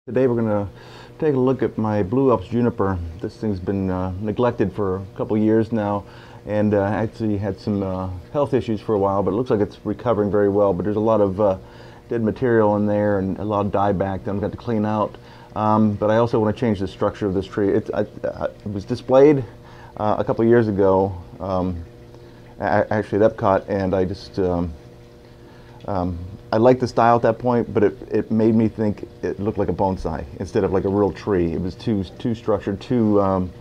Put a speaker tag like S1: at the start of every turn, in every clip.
S1: Today we're going to take a look at my Blue Alps Juniper. This thing's been neglected for a couple years now, and actually had some health issues for a while, but it looks like it's recovering very well. But there's a lot of dead material in there and a lot of dieback that I've got to clean out. But I also want to change the structure of this tree. It was displayed a couple years ago, actually at Epcot, and I just I liked the style at that point, but it made me think it looked like a bonsai instead of like a real tree. It was too structured, too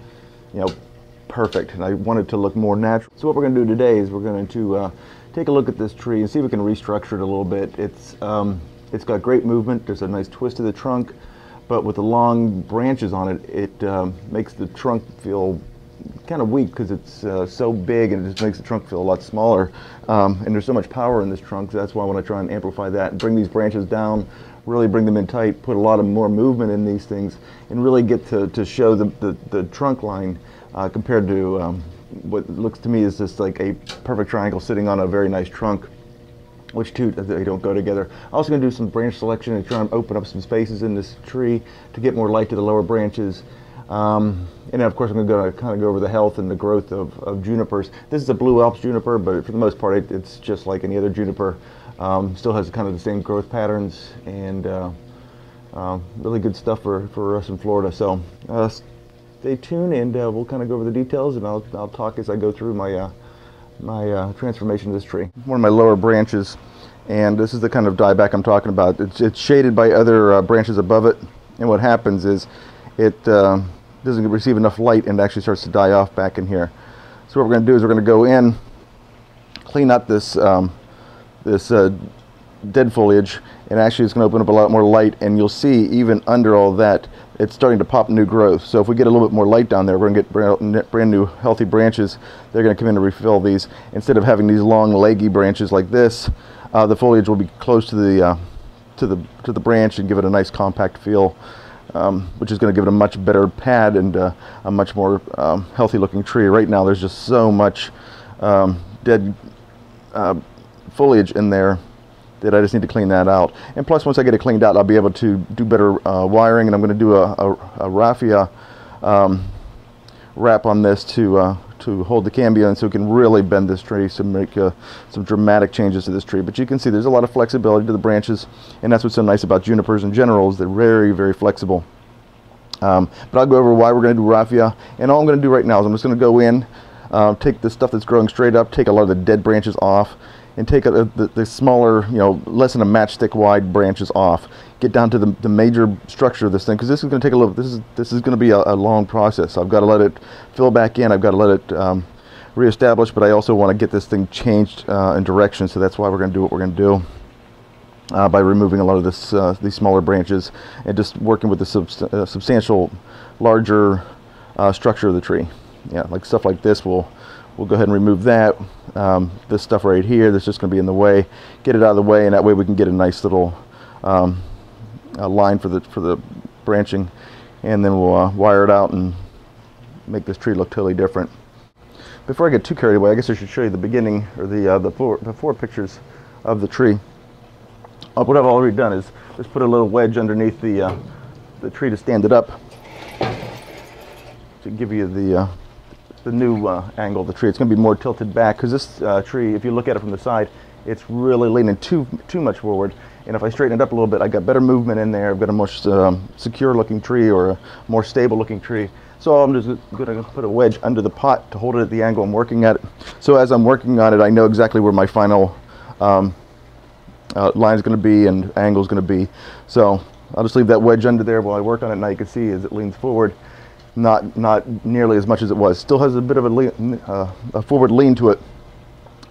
S1: perfect, and I wanted to look more natural. So what we're going to do today is we're going to take a look at this tree and see if we can restructure it a little bit. It's got great movement. There's a nice twist to the trunk, but with the long branches on it, it makes the trunk feel kind of weak because it's so big, and it just makes the trunk feel a lot smaller. And there's so much power in this trunk, so that's why I want to try and amplify that and bring these branches down, really bring them in tight, put a lot of more movement in these things, and really get to show the trunk line compared to what looks to me is just like a perfect triangle sitting on a very nice trunk, which two, they don't go together. I'm also going to do some branch selection and try and open up some spaces in this tree to get more light to the lower branches. And then of course I'm going to kind of go over the health and the growth of junipers. This is a Blue Alps Juniper, but for the most part it's just like any other juniper. Still has kind of the same growth patterns, and really good stuff for us in Florida. So stay tuned, and we'll kind of go over the details, and I'll talk as I go through my transformation of this tree. One of my lower branches, and this is the kind of dieback I'm talking about. It's shaded by other branches above it, and what happens is it doesn't receive enough light and actually starts to die off back in here. So what we're going to do is we're going to go in, clean up this dead foliage, and actually it's going to open up a lot more light, and you'll see even under all that it's starting to pop new growth. So if we get a little bit more light down there, we're going to get brand new healthy branches. They're going to come in and refill these. Instead of having these long leggy branches like this, the foliage will be close to the branch and give it a nice compact feel. Which is going to give it a much better pad and a much more healthy looking tree. Right now there's just so much dead foliage in there that I just need to clean that out. And plus, once I get it cleaned out, I'll be able to do better wiring, and I'm going to do a Raffia wrap on this to hold the cambium, so we can really bend this tree to make some dramatic changes to this tree. But you can see there's a lot of flexibility to the branches, and that's what's so nice about junipers in general, is they're very, very flexible. But I'll go over why we're going to do Raffia, and all I'm going to do right now is I'm just going to go in, take the stuff that's growing straight up, take a lot of the dead branches off, and take the smaller, less than a matchstick wide branches off. Get down to the major structure of this thing, because this is going to take a little. This is going to be a long process. I've got to let it fill back in. I've got to let it reestablish, but I also want to get this thing changed in direction. So that's why we're going to do what we're going to do by removing a lot of these smaller branches and just working with the substantial, larger structure of the tree. Yeah, like stuff like this. We'll go ahead and remove that. This stuff right here that's just going to be in the way, get it out of the way, and that way we can get a nice little line for the branching, and then we'll wire it out and make this tree look totally different. Before I get too carried away, I guess I should show you the beginning, or the four pictures of the tree. What I've already done is just put a little wedge underneath the tree to stand it up, to give you the new angle of the tree. It's going to be more tilted back, because this tree, if you look at it from the side, it's really leaning too much forward. And if I straighten it up a little bit, I got better movement in there. I've got a more secure looking tree, or a more stable looking tree. So I'm just going to put a wedge under the pot to hold it at the angle I'm working at. So as I'm working on it, I know exactly where my final line is going to be and angle is going to be. So I'll just leave that wedge under there while I work on it. Now you can see as it leans forward, not nearly as much as it was. Still has a bit of a forward lean to it,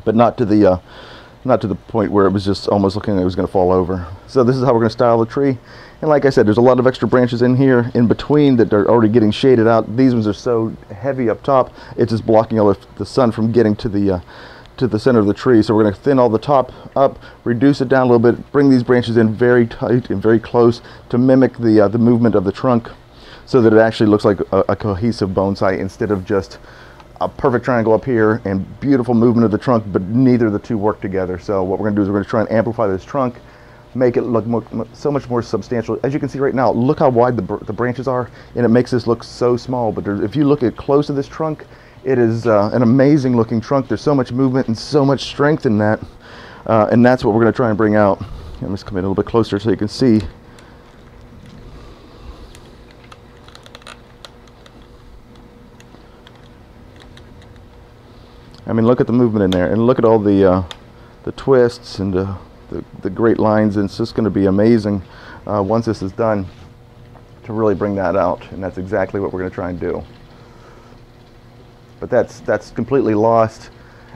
S1: but not to the point where it was just almost looking like it was going to fall over. So this is how we're going to style the tree. And like I said, there's a lot of extra branches in here in between that are already getting shaded out. These ones are so heavy up top, it's just blocking all the sun from getting to the center of the tree. So we're going to thin all the top up, reduce it down a little bit, bring these branches in very tight and very close to mimic the movement of the trunk, so that it actually looks like a cohesive bonsai, instead of just a perfect triangle up here and beautiful movement of the trunk, but neither of the two work together. So what we're going to do is we're going to try and amplify this trunk, make it look so much more substantial. As you can see right now, look how wide the branches are, and it makes this look so small. But if you look at close to this trunk, it is an amazing looking trunk. There's so much movement and so much strength in that, and that's what we're going to try and bring out. I'm just coming a little bit closer so you can see. I mean, look at the movement in there, and look at all the twists and the great lines. And it's just going to be amazing once this is done to really bring that out, and that's exactly what we're going to try and do. But that's completely lost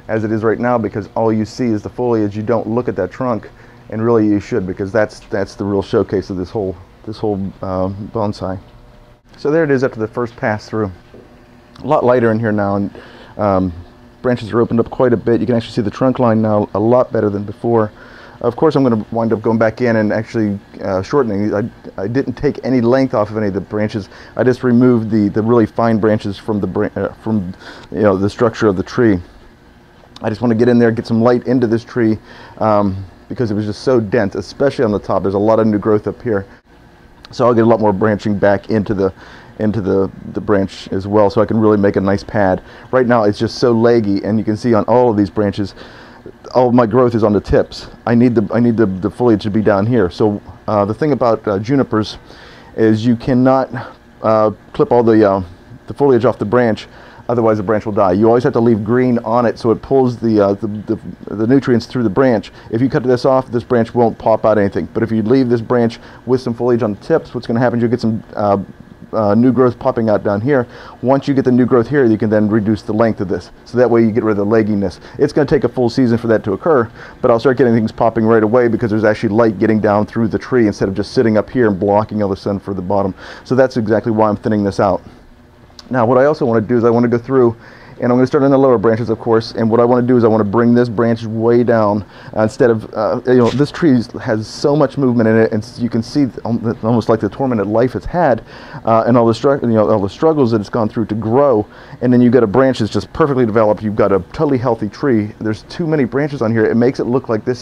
S1: as it is right now, because all you see is the foliage. You don't look at that trunk, and really you should, because that's the real showcase of this whole bonsai. So there it is after the first pass through. A lot lighter in here now, and branches are opened up quite a bit. You can actually see the trunk line now a lot better than before. Of course, I'm going to wind up going back in and actually shortening. I didn't take any length off of any of the branches. I just removed the really fine branches from the structure of the tree. I just want to get in there, get some light into this tree, because it was just so dense, especially on the top. There's a lot of new growth up here, so I'll get a lot more branching back into the branch as well, so I can really make a nice pad. Right now it's just so leggy, and you can see on all of these branches, all of my growth is on the tips. I need the foliage to be down here. So the thing about junipers is you cannot clip all the foliage off the branch, otherwise the branch will die. You always have to leave green on it so it pulls the nutrients through the branch. If you cut this off, this branch won't pop out anything. But if you leave this branch with some foliage on the tips, what's going to happen is you'll get some new growth popping out down here. Once you get the new growth here, you can then reduce the length of this, so that way you get rid of the legginess. It's going to take a full season for that to occur, but I'll start getting things popping right away, because there's actually light getting down through the tree instead of just sitting up here and blocking all the sun for the bottom. So that's exactly why I'm thinning this out. Now what I also want to do is I want to go through, and I'm going to start on the lower branches, of course, and what I want to do is I want to bring this branch way down, instead of, this tree has so much movement in it, and you can see almost like the tormented life it's had, and all the struggles that it's gone through to grow, and then you've got a branch that's just perfectly developed. You've got a totally healthy tree. There's too many branches on here. It makes it look like this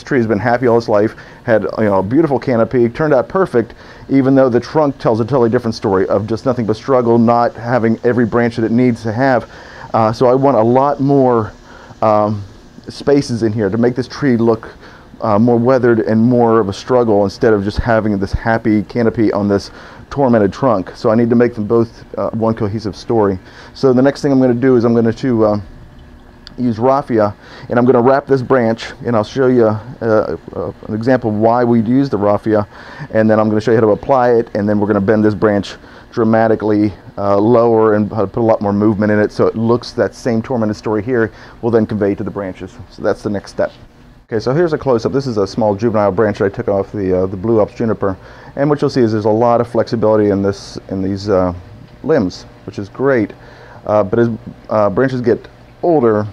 S1: tree has been happy all its life, had a beautiful canopy, turned out perfect, even though the trunk tells a totally different story of just nothing but struggle, not having every branch that it needs to have. So I want a lot more spaces in here to make this tree look more weathered and more of a struggle, instead of just having this happy canopy on this tormented trunk. So I need to make them both one cohesive story. So the next thing I'm going to do is I'm going to use raffia, and I'm going to wrap this branch, and I'll show you an example of why we use the raffia, and then I'm going to show you how to apply it, and then we're going to bend this branch dramatically lower and put a lot more movement in it, so it looks that same tormented story here will then convey to the branches. So that's the next step. Okay, so here's a close-up. This is a small juvenile branch that I took off the Blue Alps Juniper, and what you'll see is there's a lot of flexibility in these limbs, which is great. But as branches get older,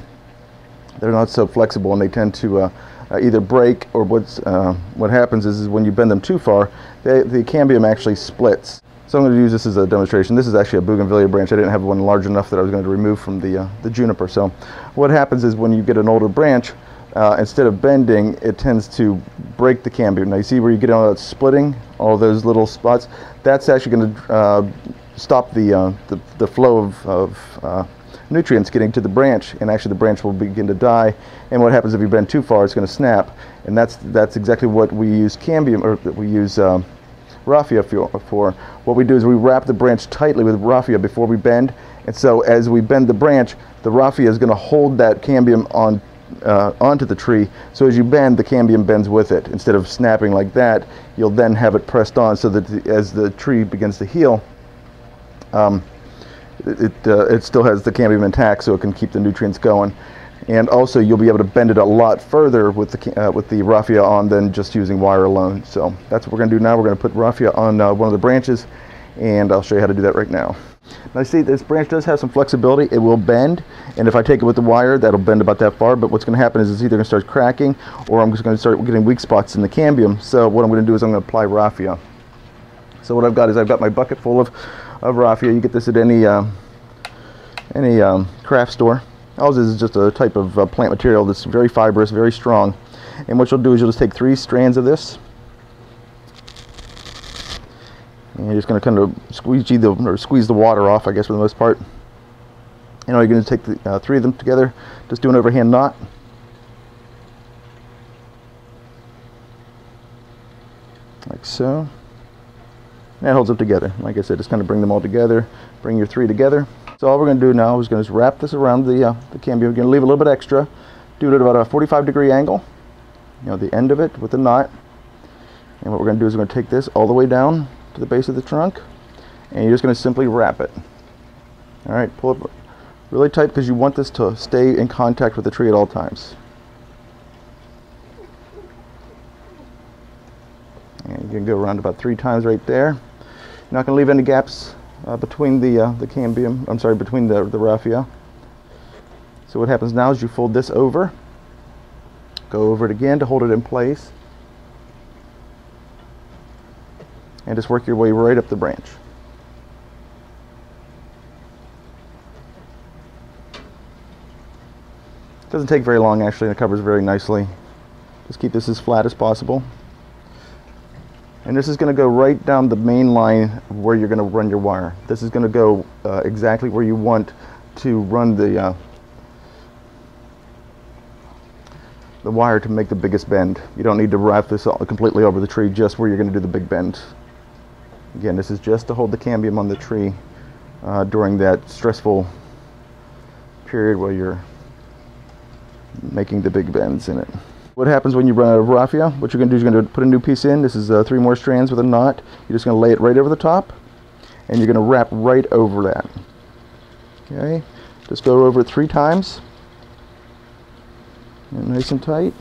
S1: they're not so flexible, and they tend to either break, or what happens is when you bend them too far, the cambium actually splits. So I'm going to use this as a demonstration. This is actually a bougainvillea branch. I didn't have one large enough that I was going to remove from the juniper. So what happens is when you get an older branch, instead of bending, it tends to break the cambium. Now you see where you get all that splitting, all those little spots? That's actually going to stop the flow of nutrients getting to the branch, and actually the branch will begin to die. And what happens if you bend too far, it's going to snap. And that's exactly what we use cambium, or we use raffia for. What we do is we wrap the branch tightly with raffia before we bend, and so as we bend the branch, the raffia is going to hold that cambium onto the tree. So as you bend, the cambium bends with it. Instead of snapping like that, you'll then have it pressed on, so that as the tree begins to heal, it still has the cambium intact, so it can keep the nutrients going. And also you'll be able to bend it a lot further with the raffia on than just using wire alone. So that's what we're going to do now. We're going to put raffia on one of the branches, and I'll show you how to do that right now. Now see, this branch does have some flexibility. It will bend, and if I take it with the wire, that'll bend about that far. But what's going to happen is it's either going to start cracking, or I'm just going to start getting weak spots in the cambium. So what I'm going to do is I'm going to apply raffia. So what I've got is I've got my bucket full of raffia. You get this at any craft store. All this is just a type of plant material that's very fibrous, very strong, And what you'll do is you'll just take 3 strands of this, and you're just going to kind of squeeze the water off, I guess, for the most part. And all you're going to take the 3 of them together, just do an overhand knot. Like so. And that holds them together. Like I said, just kind of bring them all together, bring your 3 together. So all we're going to do now is going to wrap this around the cambium. We're going to leave a little bit extra, do it at about a 45-degree angle, the end of it with the knot. And what we're going to do is we're going to take this all the way down to the base of the trunk, and you're just going to simply wrap it. All right, pull it really tight because you want this to stay in contact with the tree at all times. And you can go around about 3 times right there. You're not going to leave any gaps between the cambium, between the raffia. So what happens now is you fold this over, go over it again to hold it in place, and just work your way right up the branch. It doesn't take very long actually, and it covers very nicely. Just keep this as flat as possible. And this is going to go right down the main line where you're going to run your wire. This is going to go exactly where you want to run the wire to make the biggest bend. You don't need to wrap this all completely over the tree, just where you're going to do the big bend. Again, this is just to hold the cambium on the tree during that stressful period where you're making the big bends in it. What happens when you run out of raffia? What you're going to do is you're going to put a new piece in. This is 3 more strands with a knot. You're just going to lay it right over the top, and you're going to wrap right over that. Okay, just go over it 3 times, and nice and tight.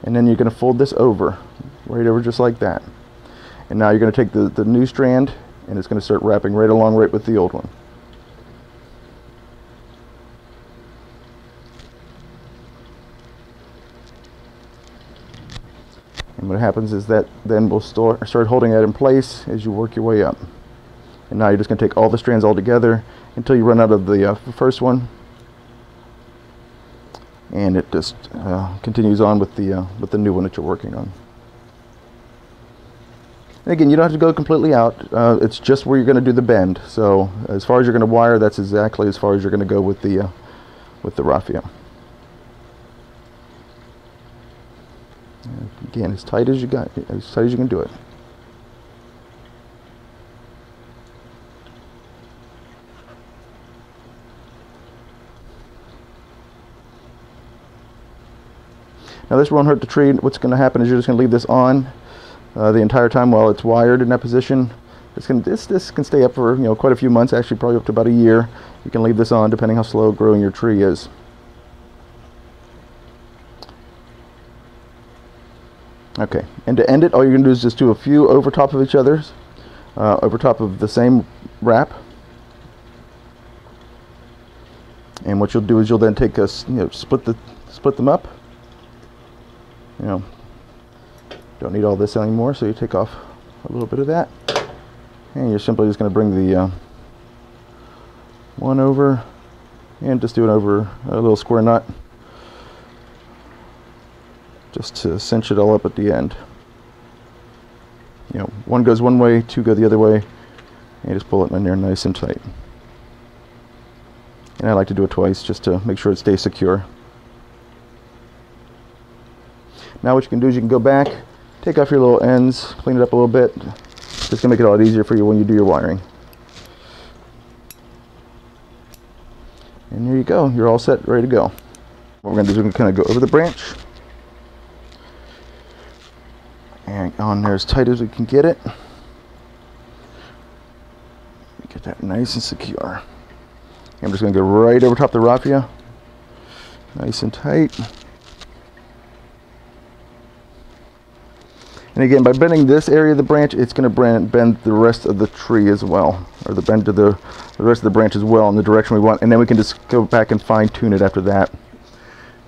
S1: And then you're going to fold this over, right over just like that. And now you're going to take the new strand, and it's going to start wrapping right along right with the old one. And what happens is that then we'll start holding that in place as you work your way up. And now you're just going to take all the strands all together until you run out of the first one, and it just continues on with the new one that you're working on. And again, you don't have to go completely out. It's just where you're going to do the bend. So as far as you're going to wire, that's exactly as far as you're going to go with the raffia. Again, as tight as you can do it. Now this won't hurt the tree. What's going to happen is you're just going to leave this on the entire time while it's wired in that position. This can stay up for quite a few months, actually probably up to about a year. You can leave this on depending how slow growing your tree is. Okay, and to end it, all you're going to do is just do a few over top of each other's, over top of the same wrap. And what you'll do is you'll then take split them up. Don't need all this anymore, so you take off a little bit of that, and you're simply just going to bring the one over and just do it over a little square knot, just to cinch it all up at the end. One goes one way, 2 go the other way, and you just pull it in there nice and tight. And I like to do it twice just to make sure it stays secure. Now what you can do is you can go back, take off your little ends, clean it up a little bit. Just going to make it a lot easier for you when you do your wiring. And there you go, you're all set, ready to go. What we're going to do is we're going to kind of go over the branch and on there as tight as we can get it. Get that nice and secure. I'm just going to go right over top the raffia, nice and tight. And again, by bending this area of the branch, it's going to bend the rest of the tree as well, or the bend to the rest of the branch as well in the direction we want, and then we can just go back and fine tune it after that.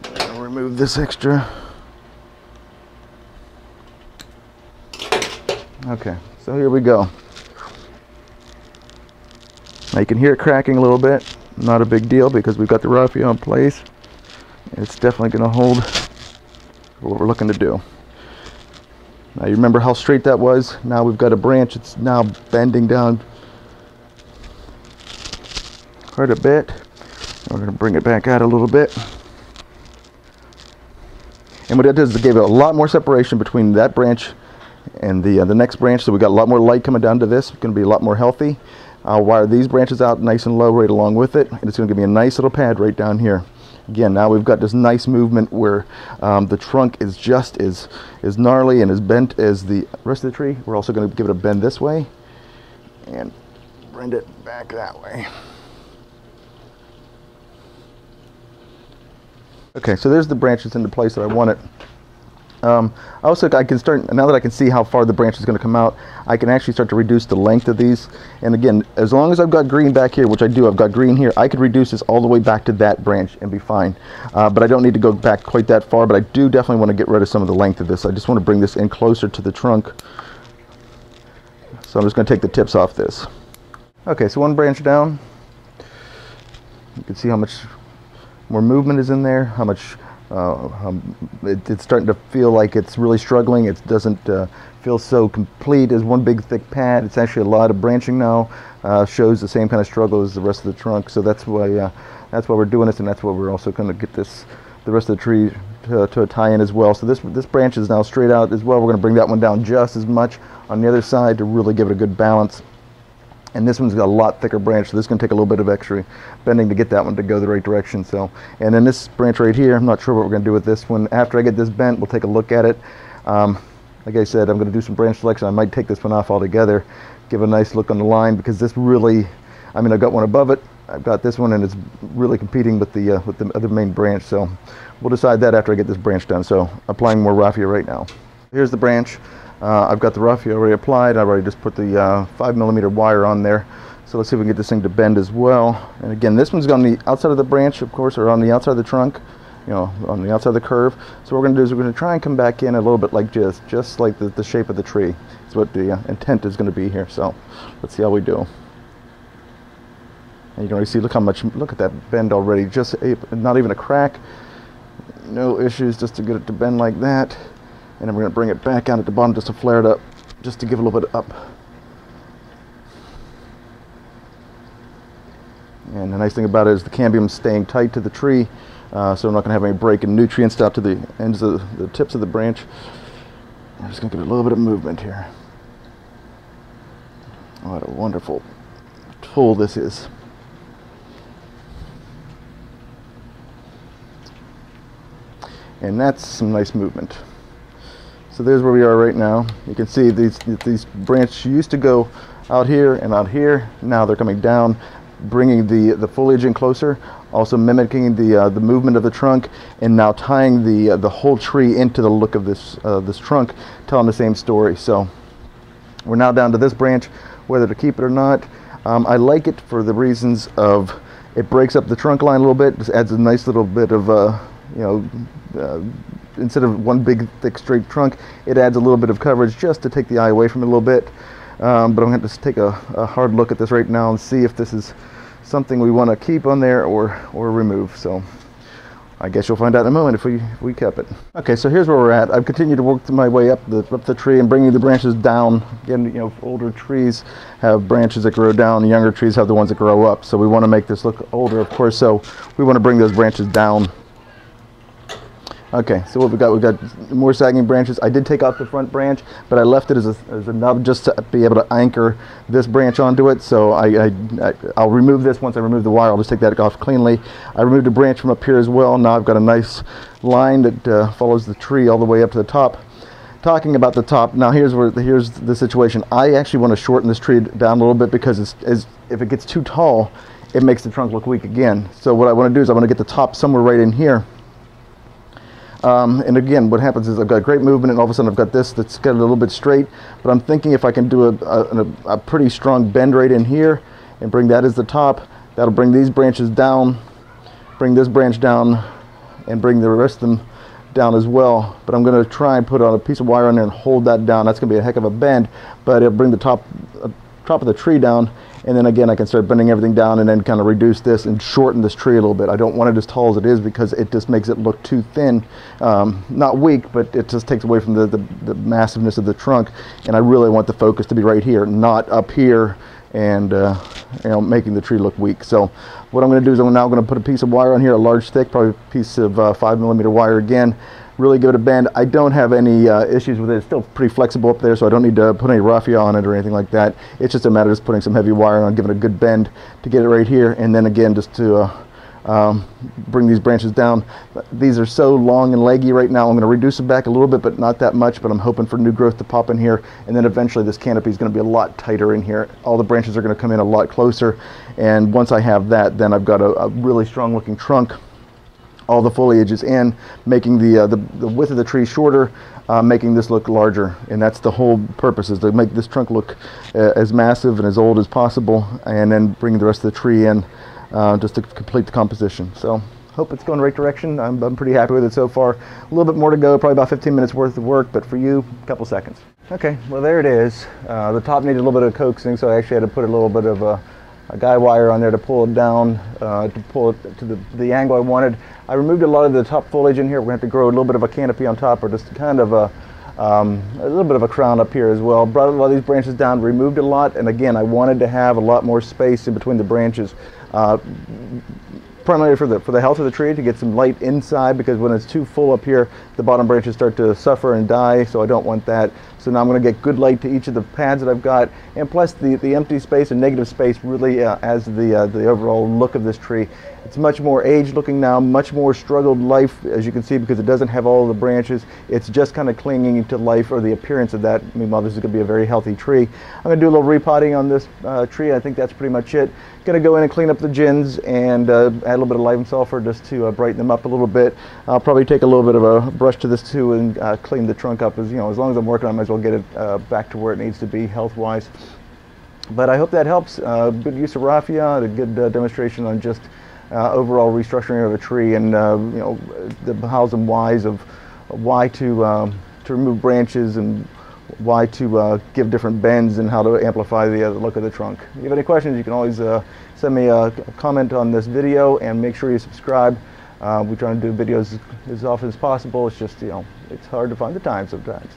S1: I'll remove this extra. Okay, so here we go. Now you can hear it cracking a little bit. not a big deal because we've got the raffia in place. It's definitely going to hold what we're looking to do. Now you remember how straight that was? Now we've got a branch. It's now bending down quite a bit. We're going to bring it back out a little bit. And what that does is it gave it a lot more separation between that branch and the next branch, so we got a lot more light coming down to this. It's going to be a lot more healthy. I'll wire these branches out nice and low right along with it, and it's going to give me a nice little pad right down here. Again, now we've got this nice movement where the trunk is just as gnarly and as bent as the rest of the tree. We're also going to give it a bend this way and bend it back that way. Okay, so there's the branches into place that I want it. Also, I can start, now that I can see how far the branch is going to come out, I can actually start to reduce the length of these. And again, as long as I've got green back here, which I do, I've got green here, I could reduce this all the way back to that branch and be fine. But I don't need to go back quite that far, but I do definitely want to get rid of some of the length of this. I just want to bring this in closer to the trunk. So I'm just going to take the tips off this. Okay, so one branch down. You can see how much more movement is in there, how much it's starting to feel like it's really struggling. It doesn't feel so complete as one big thick pad. It's actually a lot of branching now. Shows the same kind of struggle as the rest of the trunk. So that's why we're doing this, and that's why we're also going to get the rest of the tree to a tie-in as well. So this branch is now straight out as well. We're going to bring that one down just as much on the other side to really give it a good balance. And this one's got a lot thicker branch, so this is going to take a little bit of extra bending to get that one to go the right direction. So, and then this branch right here, I'm not sure what we're going to do with this one. After I get this bent, we'll take a look at it. Like I said, I'm going to do some branch selection. I might take this one off altogether, give a nice look on the line, because this really, I mean, I've got one above it, I've got this one, and it's really competing with the other main branch. So we'll decide that after I get this branch done. So applying more raffia right now. Here's the branch. I've got the raffia already applied. I've already just put the 5mm wire on there. So let's see if we can get this thing to bend as well. And again, this one's on the outside of the branch, of course, or on the outside of the trunk, you know, on the outside of the curve. So what we're going to do is we're going to try and come back in a little bit like just like the shape of the tree. That's what the intent is going to be here. So let's see how we do. And you can already see, look at that bend already. Just not even a crack. No issues, just to get it to bend like that. And then we're going to bring it back out at the bottom just to flare it up, just to give a little bit up. And the nice thing about it is the cambium is staying tight to the tree, so I'm not going to have any break in nutrients out to the ends of the tips of the branch. I'm just going to give it a little bit of movement here. Oh, what a wonderful tool this is. And that's some nice movement. So there's where we are right now. You can see these branches used to go out here and out here. Now they're coming down, bringing the foliage in closer, also mimicking the movement of the trunk, and now tying the whole tree into the look of this trunk, telling the same story. So we're now down to this branch, whether to keep it or not. I like it for the reasons of it breaks up the trunk line a little bit, just adds a nice little bit of instead of one big thick straight trunk, it adds a little bit of coverage just to take the eye away from it a little bit. But I'm going to just take a hard look at this right now and see if this is something we want to keep on there or remove. So I guess you'll find out in a moment if we kept it. Okay, so here's where we're at. I've continued to work my way up the tree and bringing the branches down. Again, you know, older trees have branches that grow down, younger trees have the ones that grow up. So we want to make this look older, of course, so we want to bring those branches down. Okay, so what we've got more sagging branches. I did take out the front branch, but I left it as a nub just to be able to anchor this branch onto it. So I'll remove this once I remove the wire. I'll just take that off cleanly. I removed a branch from up here as well. Now I've got a nice line that follows the tree all the way up to the top. Talking about the top, now here's the situation. I actually want to shorten this tree down a little bit because if it gets too tall, it makes the trunk look weak again. So what I want to do is I want to get the top somewhere right in here. And again, what happens is I've got great movement, and all of a sudden I've got this that's got a little bit straight, but I'm thinking if I can do a pretty strong bend right in here and bring that as the top, that'll bring these branches down, bring this branch down, and bring the rest of them down as well. But I'm going to try and put on a piece of wire on there and hold that down. That's going to be a heck of a bend, but it'll bring the top top of the tree down, and then again I can start bending everything down and then kind of reduce this and shorten this tree a little bit. I don't want it as tall as it is because it just makes it look too thin. Not weak, but it just takes away from the massiveness of the trunk, and I really want the focus to be right here, not up here and you know, making the tree look weak. So what I'm going to do is I'm now going to put a piece of wire on here, a large thick, probably a piece of 5mm wire again, really give it a bend. I don't have any issues with it. It's still pretty flexible up there, so I don't need to put any raffia on it or anything like that. It's just a matter of just putting some heavy wire on, giving it a good bend to get it right here, and then again just to bring these branches down. These are so long and leggy right now. I'm going to reduce them back a little bit, but not that much, but I'm hoping for new growth to pop in here, and then eventually this canopy is going to be a lot tighter in here. All the branches are going to come in a lot closer, and once I have that, then I've got a really strong looking trunk. All the foliage is in, making the width of the tree shorter, making this look larger, and that's the whole purpose, is to make this trunk look as massive and as old as possible, and then bring the rest of the tree in just to complete the composition. So hope it's going the right direction. I'm pretty happy with it so far. A little bit more to go, probably about 15 minutes worth of work, but for you, a couple seconds. Okay, well there it is. The top needed a little bit of coaxing, so I actually had to put a little bit of a guy wire on there to pull it down, to pull it to the angle I wanted. I removed a lot of the top foliage in here. We're going to have to grow a little bit of a canopy on top, or just kind of a little bit of a crown up here as well. Brought a lot of these branches down, removed a lot, and again I wanted to have a lot more space in between the branches. Primarily for the health of the tree, to get some light inside, because when it's too full up here, the bottom branches start to suffer and die, so I don't want that. So now I'm going to get good light to each of the pads that I've got, and plus the empty space and negative space really adds the overall look of this tree. It's much more aged looking now, much more struggled life, as you can see, because it doesn't have all the branches. It's just kind of clinging to life, or the appearance of that. Meanwhile, this is going to be a very healthy tree. I'm going to do a little repotting on this tree. I think that's pretty much it. Going to go in and clean up the gins and add a little bit of lime sulfur just to brighten them up a little bit. I'll probably take a little bit of a brush to this too and clean the trunk up. As you know, as long as I'm working on it, I might as well get it back to where it needs to be health-wise. But I hope that helps. Good use of raffia, a good demonstration on just overall restructuring of a tree, and you know, the hows and whys of why to remove branches and why to give different bends and how to amplify the look of the trunk. If you have any questions, you can always send me a comment on this video, and make sure you subscribe. We try to do videos as often as possible. It's just, you know, it's hard to find the time sometimes.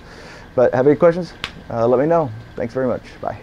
S1: But have any questions? Let me know. Thanks very much. Bye.